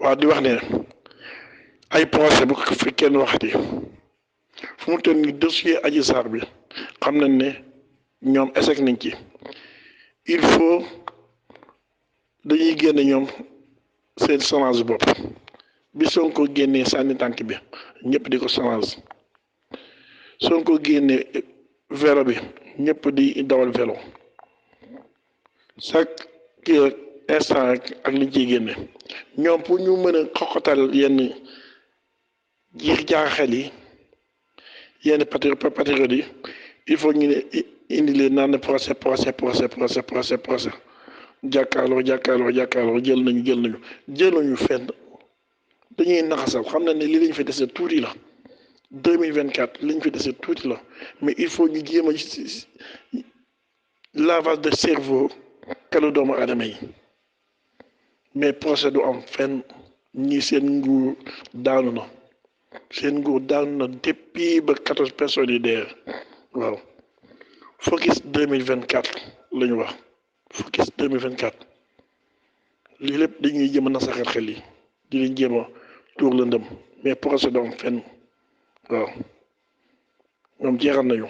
waa di wax ne ay procès bu ko fi kenn waxati fu mu toll nii dossier Adji Sarr bi xam nañ ne ñoom échec nañ ci il faut dañuy génne ñoom seen challenge bopp bi Sonko génnee sànni tànk bi ñëpp di ko challenge Sonko génnee vélo bi ñëpp di dawal vélo chaque kii rek instant rek ak liñ ciy génne ñoom pour ñu mën a xoqatal yenn jiix jaaxel yi yenn patriote yi il faut ñu ne indi leen naan procès jàkkaarloo jël nañu fenn dañuy naxasal xam na ne li lañ fi dese tuuti la 2024 liñ fi dese tuuti la mais il faut ñu jéem a lavage de cerveau kelu doomu aadama yi mais procès du am fenn ñi seen nguur daanu na depuis ba 14 personnes yi dee waaw focus 2024 la ñu wax focus 2024 lii lépp dañuy jéem a nasaxal xel yi di leen jéem a tuur lëndëm mais procès du am fenn waaw ñoom jeexal nañu